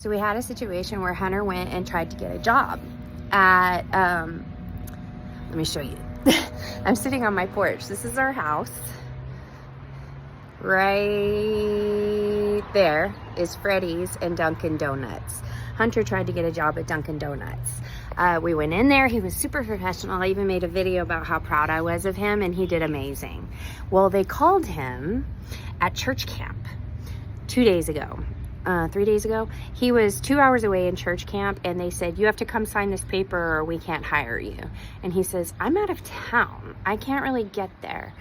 So we had a situation where Hunter went and tried to get a job at, let me show you. I'm sitting on my porch. This is our house. Right there is Freddy's and Dunkin' Donuts. Hunter tried to get a job at Dunkin' Donuts. We went in there. He was super professional. I even made a video about how proud I was of him, and he did amazing. Well, they called him at church camp 2 days ago. 3 days ago. He was 2 hours away in church camp, and they said, you have to come sign this paper or we can't hire you. And he says, I'm out of town. I can't really get there.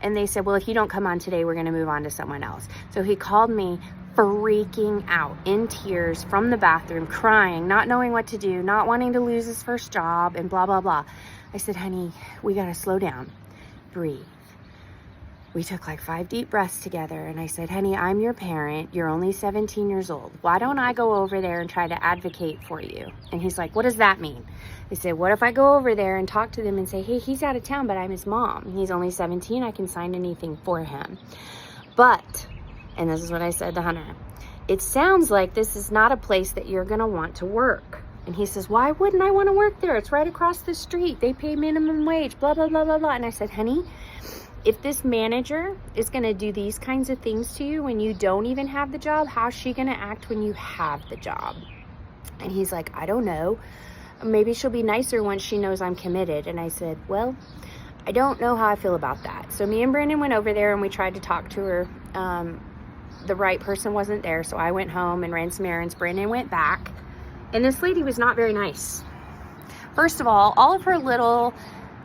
And they said, well, if you don't come on today, we're going to move on to someone else. So he called me freaking out, in tears, from the bathroom, crying, not knowing what to do, not wanting to lose his first job, and blah, blah, blah. I said, honey, we got to slow down, breathe. We took like 5 deep breaths together, and I said, honey, I'm your parent. You're only 17 years old. Why don't I go over there and try to advocate for you? And he's like, what does that mean? I said, what if I go over there and talk to them and say, hey, he's out of town, but I'm his mom. He's only 17. I can sign anything for him. But, and this is what I said to Hunter, it sounds like this is not a place that you're going to want to work. And he says, why wouldn't I want to work there? It's right across the street. They pay minimum wage, blah, blah, blah, blah, blah. And I said, honey, if this manager is going to do these kinds of things to you when you don't even have the job, how's she going to act when you have the job? And he's like, I don't know. Maybe she'll be nicer once she knows I'm committed. And I said, well, I don't know how I feel about that. So me and Brandon went over there and we tried to talk to her. The right person wasn't there. So I went home and ran some errands. Brandon went back. And this lady was not very nice. First of all of her little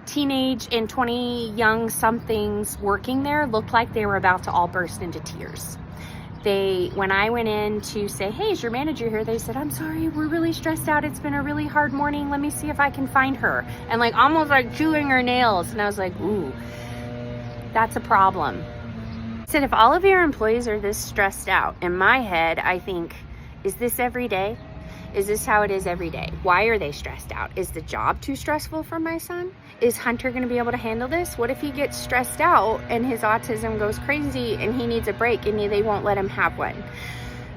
teenage and 20 young somethings working there looked like they were about to all burst into tears. When I went in to say, hey, is your manager here? They said, I'm sorry, we're really stressed out. It's been a really hard morning. Let me see if I can find her. And like almost like chewing her nails. And I was like, ooh, that's a problem. I said, if all of your employees are this stressed out, in my head, I think, is this every day? Is this how it is every day? Why are they stressed out? Is the job too stressful for my son? Is Hunter going to be able to handle this? What if he gets stressed out and his autism goes crazy and he needs a break and they won't let him have one?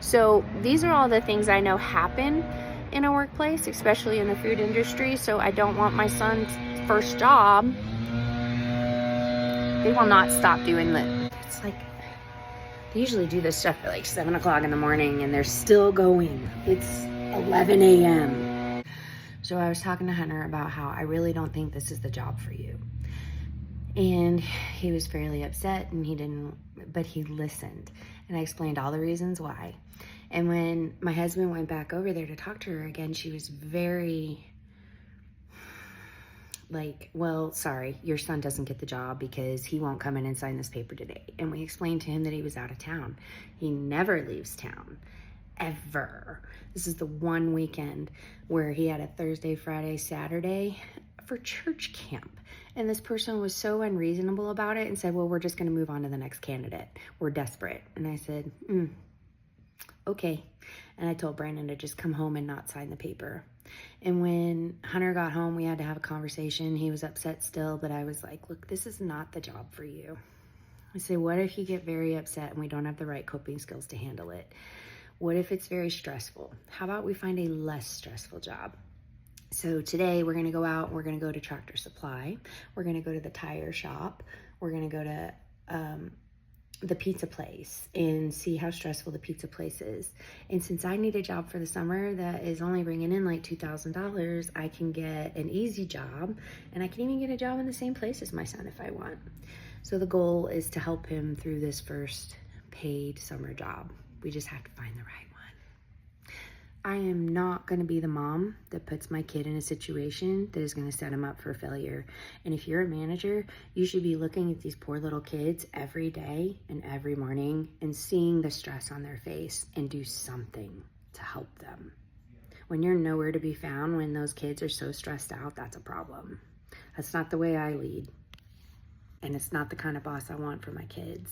So these are all the things I know happen in a workplace, especially in the food industry. So I don't want my son's first job. They will not stop doing that. It's like, they usually do this stuff at like 7 o'clock in the morning and they're still going. It's 11 a.m. So I was talking to Hunter about how I really don't think this is the job for you. And he was fairly upset and but he listened. And I explained all the reasons why. And when my husband went back over there to talk to her again, she was very like, well, sorry, your son doesn't get the job because he won't come in and sign this paper today. And we explained to him that he was out of town. He never leaves town. Ever. This is the one weekend where he had a Thursday, Friday, Saturday for church camp. And this person was so unreasonable about it and said, well, we're just going to move on to the next candidate. We're desperate. And I said, okay. And I told Brandon to just come home and not sign the paper. And when Hunter got home, we had to have a conversation. He was upset still, but I was like, look, this is not the job for you. I said, what if you get very upset and we don't have the right coping skills to handle it? What if it's very stressful? How about we find a less stressful job? So today we're going to go out, we're going to go to Tractor Supply. We're going to go to the tire shop. We're going to go to the pizza place and see how stressful the pizza place is. And since I need a job for the summer that is only bringing in like $2,000, I can get an easy job and I can even get a job in the same place as my son if I want. So the goal is to help him through this first paid summer job. We just have to find the right one. I am not going to be the mom that puts my kid in a situation that is going to set him up for failure. And if you're a manager, you should be looking at these poor little kids every day and every morning and seeing the stress on their face and do something to help them. When you're nowhere to be found, when those kids are so stressed out, that's a problem. That's not the way I lead. And it's not the kind of boss I want for my kids.